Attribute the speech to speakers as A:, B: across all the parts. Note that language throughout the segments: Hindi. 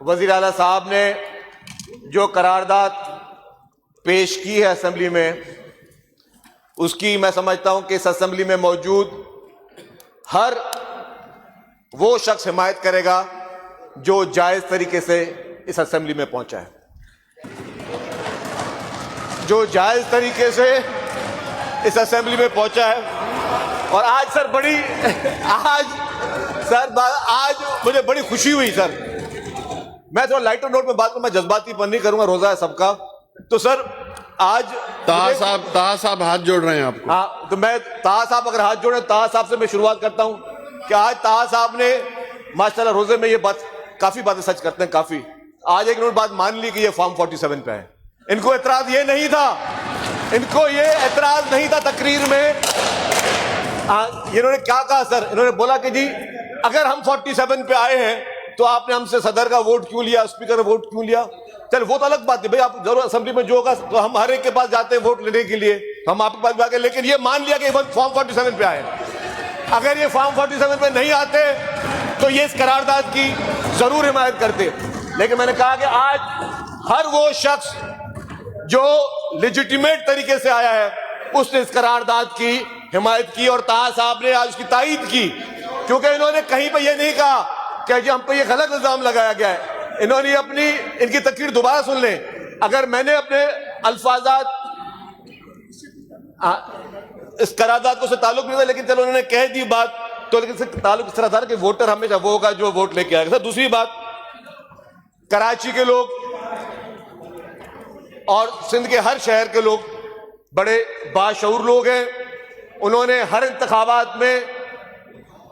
A: वजीर आला साहब ने जो करारदाद पेश की है असेंबली में, उसकी मैं समझता हूं कि इस असेंबली में मौजूद हर वो शख्स हिमायत करेगा जो जायज तरीके से इस असेंबली में पहुंचा है, जो जायज तरीके से इस असेंबली में पहुंचा है। और आज सर आज मुझे बड़ी खुशी हुई सर। मैं थोड़ा लाइटर नोट में बात करूं, मैं जज्बातीपन नहीं करूंगा, रोजा है सबका। तो सर आज
B: ताहा साहब हाथ जोड़ रहे हैं आपको।
A: हाँ, तो मैं ताहा साहब अगर हाथ जोड़े, ताहा साहब से मैं शुरुआत करता हूं कि आज ताहा साहब ने माशाल्लाह रोजे में ये बात, काफी बातें सच करते हैं, काफी। आज एक बात मान ली कि ये फॉर्म 47 पे है। इनको एतराज ये नहीं था, इनको ये एतराज नहीं था तकरीर में। इन्होंने क्या कहा सर, इन्होंने बोला कि जी अगर हम 47 पे आए हैं तो आपने हमसे सदर का वोट क्यों लिया, स्पीकर का वोट क्यों लिया। चल वो तो अलग बात है भाई, आप जरूर असेंबली में जो होगा तो हम हर एक के पास जाते हैं वोट लेने के लिए, हम आपके पास भी आके, लेकिन ये मान लिया कि फॉर्म 47 पे आए। अगर ये फॉर्म 47 पे नहीं आते तो ये इस करारदाद की जरूर हिमायत करते। लेकिन मैंने कहा कि आज हर वो शख्स जो लेजिटिमेट तरीके से आया है उसने इस करारदाद की हिमायत की, और ताहा साहब ने आज उसकी तायीद की, क्योंकि इन्होंने कहीं पर यह नहीं कहा कि जी हम पे ये गलत इल्जाम लगाया गया है। इन्होंने इनकी तकरीर दोबारा सुन लें। अगर मैंने अपने अल्फाजात इस करारदाद को से ताल्लुक नहीं था, लेकिन चलो उन्होंने कह दी बात, तो लेकिन से ताल्लुक इस तरह था कि वोटर हमेशा वो होगा जो वोट लेके आएगा। सर दूसरी बात, कराची के लोग और सिंध के हर शहर के लोग बड़े बाशऊर लोग हैं। उन्होंने हर इंतखाबात में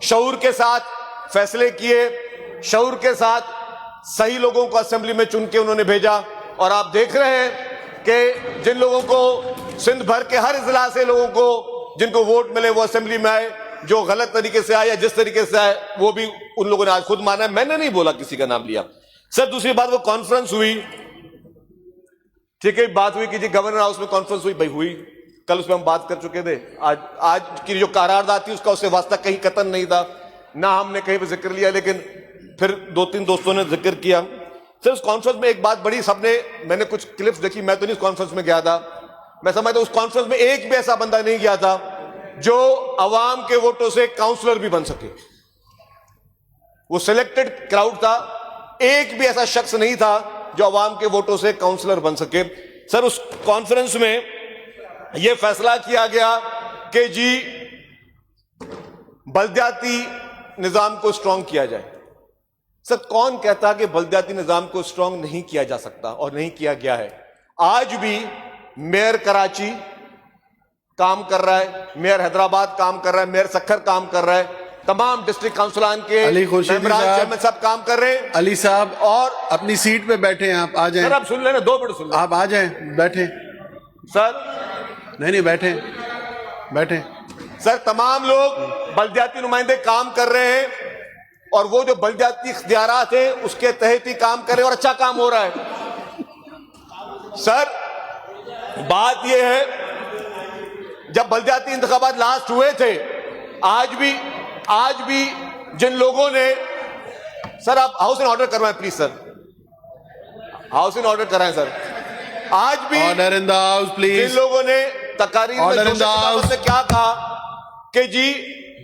A: शऊर के साथ फैसले किए, शऊर के साथ सही लोगों को असेंबली में चुन के उन्होंने भेजा। और आप देख रहे हैं कि जिन लोगों को सिंध भर के हर इजला से लोगों को जिनको वोट मिले वो असेंबली में आए, जो गलत तरीके से आए या जिस तरीके से आए वो भी उन लोगों ने आज खुद माना है। मैंने नहीं बोला, किसी का नाम लिया। सर दूसरी बात, वो कॉन्फ्रेंस हुई, ठीक है, बात हुई कि जी गवर्नर हाउस में कॉन्फ्रेंस हुई, भाई हुई, कल उसमें हम बात कर चुके थे। आज की जो करारदाद थी उसका उससे वास्ता कहीं कतन नहीं था, ना हमने कहीं पर जिक्र लिया, लेकिन फिर 2-3 दोस्तों ने जिक्र किया। सर उस कॉन्फ्रेंस में एक बात बड़ी, सबने, मैंने कुछ क्लिप्स देखी, मैं तो नहीं उस कॉन्फ्रेंस में गया था, मैं समझता उस कॉन्फ्रेंस में एक भी ऐसा बंदा नहीं गया था जो अवाम के वोटों से काउंसलर भी बन सके। वो सिलेक्टेड क्राउड था, एक भी ऐसा शख्स नहीं था जो अवाम के वोटों से काउंसलर बन सके। सर उस कॉन्फ्रेंस में यह फैसला किया गया कि जी बल्दियाती निजाम को स्ट्रांग किया जाए। सर कौन कहता कि बल्दियाती निजाम को स्ट्रांग नहीं किया जा सकता और नहीं किया गया है। आज भी मेयर कराची काम कर रहा है, मेयर हैदराबाद काम कर रहा है, मेयर सखर काम कर रहा है, तमाम डिस्ट्रिक्ट काउंसिलान के चेयरमैन सब काम कर रहे हैं।
B: अली साहब और अपनी सीट पे बैठे हैं, आप आ जाएं।
A: सर आप सुन लेना, 2 मिनट सुन लेना।
B: आप आ जाएं, बैठे।
A: सर
B: नहीं बैठे बैठे।
A: सर तमाम लोग बल्दियाती नुमाइंदे काम कर रहे हैं, और वो जो बल्दियाती इख्तियारात हैं उसके तहत ही काम कर रहे हैं, और अच्छा काम हो रहा है। सर बात यह है, जब बल्दियाती इंतखाबात लास्ट हुए थे, आज भी जिन लोगों ने, सर आप हाउस इन ऑर्डर करवाएं please, sir house in order कराएं सर। आज भी
B: order in the house please.
A: जिन लोगों ने तकारीर में क्या कहा कि जी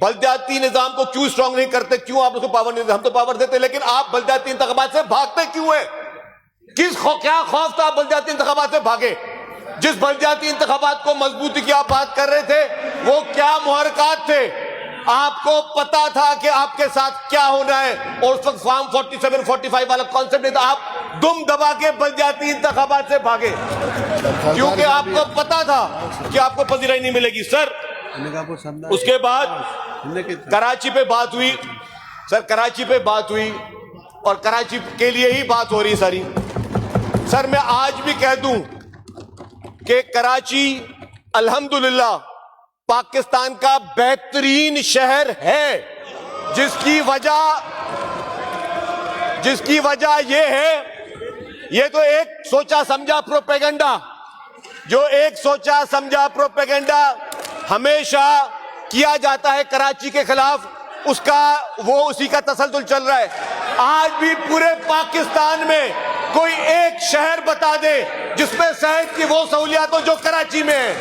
A: बल्दियाती निजाम को क्यों स्ट्रांग नहीं करते, क्यों आप उसको पावर नहीं देते, हम तो पावर देते, लेकिन आप बल्दियाती इंतखाबात से भागते क्यों है? क्या खौफ था आप बल्दियाती इंतखाबात से भागे? जिस बल्दियाती इंतखाबात को मजबूती की आप बात कर रहे थे वो क्या मुहरकात थे? आपको पता था कि आपके साथ क्या होना है, और उस वक्त फॉर्म 47-45 वाला कॉन्सेप्ट नहीं था। आप दुम दबा के बल्दियाती इंतखाबात से भागे क्योंकि आपको पता था कि आपको पजीराई नहीं मिलेगी। सर उसके बाद कराची पे बात हुई, सर कराची पे बात हुई, और कराची के लिए ही बात हो रही सारी। सर मैं आज भी कह दूं कि कराची अल्हम्दुलिल्लाह पाकिस्तान का बेहतरीन शहर है, जिसकी वजह यह है, ये तो एक सोचा समझा प्रोपेगेंडा, जो एक सोचा समझा प्रोपेगेंडा हमेशा किया जाता है कराची के खिलाफ, उसका वो उसी का तसलसल चल रहा है। आज भी पूरे पाकिस्तान में कोई एक शहर बता दे जिसमें सेहत की वो सहूलियात हो जो कराची में है।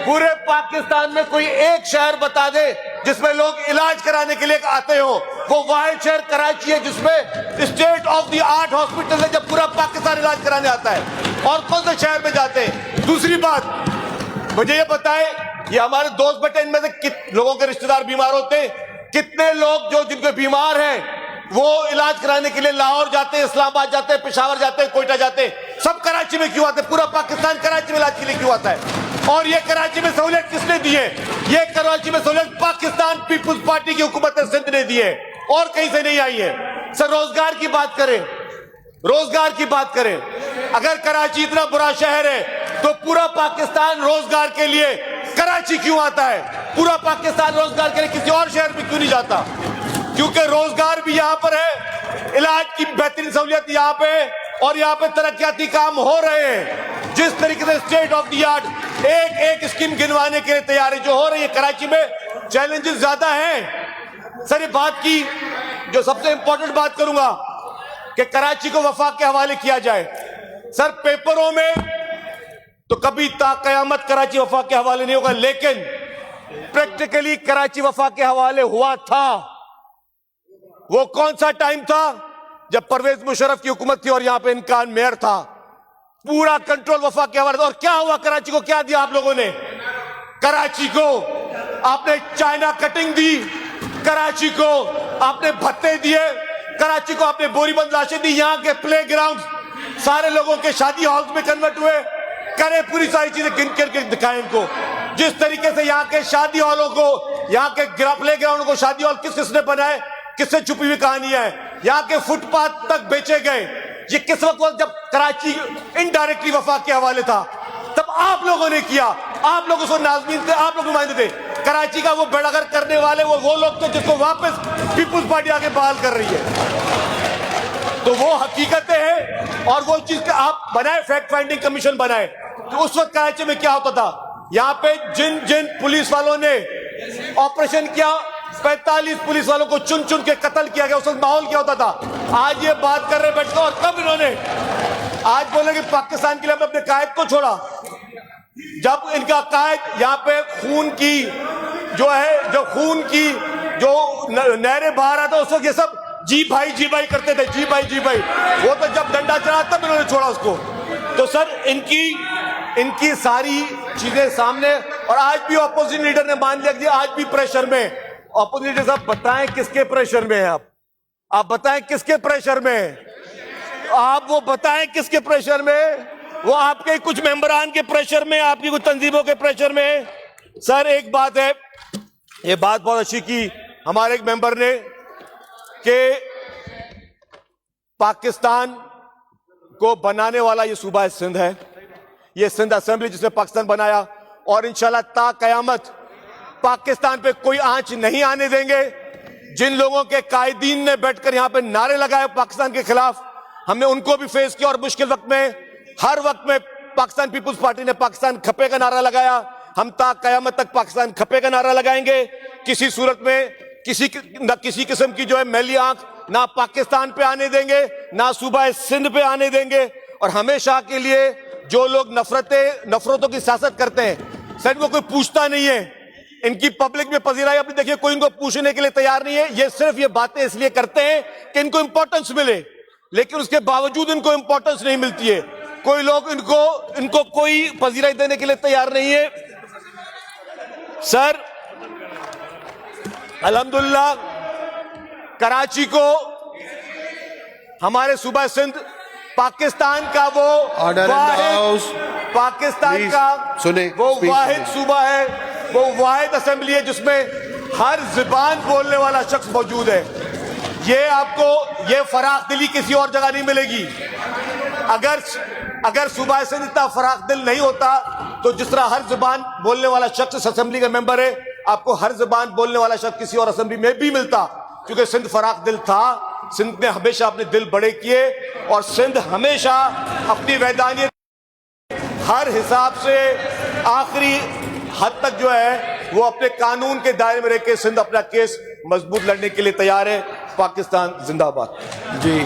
A: पूरे पाकिस्तान में कोई एक शहर बता दे जिसमें लोग इलाज कराने के लिए आते हो। वो वाहिद शहर कराची है जिसमें state of the art hospital है, जब पूरा पाकिस्तान इलाज कराने आता है। और कौन से शहर में जाते हैं? दूसरी बात मुझे ये बताए, ये हमारे दोस्त बेटे, इनमें से कितने लोगों के रिश्तेदार बीमार होते हैं? कितने लोग जो जिनके बीमार हैं वो इलाज कराने के लिए लाहौर जाते हैं, इस्लामाबाद जाते हैं, पेशावर जाते हैं, कोयटा जाते हैं? सब कराची में क्यों आते हैं? पूरा पाकिस्तान कराची में इलाज के लिए क्यों आता है? और ये कराची में सहूलियत किसने दी है? ये कराची में सहूलियत पाकिस्तान पीपुल्स पार्टी की हुकूमत सिंध ने दी है और कहीं से नहीं आई है। सर रोजगार की बात करें, रोजगार की बात करें, अगर कराची इतना बुरा शहर है तो पूरा पाकिस्तान रोजगार के लिए कराची क्यों आता है? पूरा पाकिस्तान रोजगार के लिए किसी और शहर में क्यों नहीं जाता? क्योंकि रोजगार भी यहां पर है, इलाज की बेहतरीन सहूलियत यहां पे है और यहां पे तरक्याती काम हो रहे हैं। जिस तरीके से स्टेट ऑफ द आर्ट एक एक स्कीम गिनवाने के लिए तैयारी जो हो रही है कराची में, चैलेंजेस ज्यादा हैं। सर ये बात की जो सबसे इंपॉर्टेंट बात करूंगा कि कराची को वफाक के हवाले किया जाए। सर पेपरों में तो कभी ताक़यामत कराची वफाक के हवाले नहीं होगा, लेकिन प्रैक्टिकली कराची वफाक के हवाले हुआ था। वो कौन सा टाइम था? जब परवेज मुशर्रफ की हुकूमत थी और यहां पे इनकान मेयर था। पूरा कंट्रोल वफाक के हवाले। और क्या हुआ? कराची को क्या दिया आप लोगों ने? कराची को आपने चाइना कटिंग दी, कराची को आपने भत्ते दिए, कराची को आपने बोरीबंद लाशें दी, यहां के प्ले ग्राउंड सारे लोगों के शादी हॉल्स में कन्वर्ट हुए। करे पूरी सारी चीजें गिन करके दिखाएं इनको। जिस तरीके से यहाँ के शादी हॉलों को, यहाँ के प्ले ग्राउंड को शादी हॉल किस किसने बनाए, किससे छुपी हुई कहानियां है। यहाँ के फुटपाथ तक बेचे गए। ये किस वक्त जब कराची इनडायरेक्टली वफाक के हवाले था तब आप लोगों ने किया। आप लोगों से नाज़मीन थे, आप लोग नुमाइंदे थे। कराची का वो बेड़ागर करने वाले वो लोग थे जिसको वापस पीपुल्स पार्टी आके बहाल कर रही है। तो वो हकीकतें हैं और वो चीज आप बनाए, फैक्ट फाइंडिंग कमीशन बनाए। तो उस वक्त कराची में क्या होता था? यहाँ पे जिन जिन पुलिस वालों ने ऑपरेशन किया, 45 पुलिस वालों को चुन चुन के कत्ल किया गया। उस वक्त माहौल क्या होता था? आज ये बात कर रहे बैठकर और तब इन्होंने आज बोले कि पाकिस्तान के लिए हमने अपने कायद को छोड़ा। जब इनका कायद यहाँ पे खून की जो नहरें बाहर आता उस वक्त ये सब जी भाई करते थे, जी भाई। वो तो जब डंडा चला तब इन्होंने छोड़ा उसको। तो सर इनकी सारी चीजें सामने, और आज भी ऑपोजिशन लीडर ने मान लिया कि आज भी प्रेशर में। ऑपोजिशन लीडर साहब बताएं किसके प्रेशर में है? आप बताएं किसके प्रेशर में? आप वो बताएं किसके प्रेशर में? वो आपके कुछ मेंबरान के प्रेशर में, आपकी कुछ तंजीमों के प्रेशर में? सर एक बात है, ये बात बहुत अच्छी की हमारे एक मेंबर ने कि पाकिस्तान को बनाने वाला ये सूबा सिंध है, ये सिंध असेंबली जिसने पाकिस्तान बनाया, और इंशाल्लाह ता कयामत पाकिस्तान पे कोई आंच नहीं आने देंगे। जिन लोगों के कायदीन ने बैठकर यहां पे नारे लगाए पाकिस्तान के खिलाफ, हमने उनको भी फेस किया। और मुश्किल वक्त में, हर वक्त में पाकिस्तान पीपुल्स पार्टी ने पाकिस्तान खपे का नारा लगाया। हम ता कयामत तक पाकिस्तान खपे का नारा लगाएंगे। किसी सूरत में किसी किस्म की जो है मैली आंख ना पाकिस्तान पे आने देंगे, ना सूबा सिंध पे आने देंगे। और हमेशा के लिए जो लोग नफरतों की सियासत करते हैं, सर इनको कोई पूछता नहीं है। इनकी पब्लिक में पजीराई अपनी देखिए, कोई इनको पूछने के लिए तैयार नहीं है। ये सिर्फ ये बातें इसलिए करते हैं कि इनको इंपॉर्टेंस मिले, लेकिन उसके बावजूद इनको इंपॉर्टेंस नहीं मिलती है। कोई लोग इनको कोई पजीराई देने के लिए तैयार नहीं है। सर अल्हम्दुलिल्लाह कराची को हमारे सूबा सिंध पाकिस्तान का वो पाकिस्तान का वो वाहिद सूबा है, वो वाहिद असेंबली है जिसमें हर जुबान बोलने वाला शख्स मौजूद है। ये आपको ये फराख दिली किसी और जगह नहीं मिलेगी। अगर सूबा सिंध इतना फराख दिल नहीं होता तो जिस तरह हर जुबान बोलने वाला शख्स इस असेंबली का मेंबर है, आपको हर जुबान बोलने वाला शख्स किसी और असेंबली में भी मिलता। क्योंकि सिंध फराख दिल था, सिंध ने हमेशा अपने दिल बड़े किए और सिंध हमेशा अपनी वैधानियत हर हिसाब से आखिरी हद तक जो है वो अपने कानून के दायरे में रहकर सिंध अपना केस मजबूत लड़ने के लिए तैयार है। पाकिस्तान जिंदाबाद।
B: जी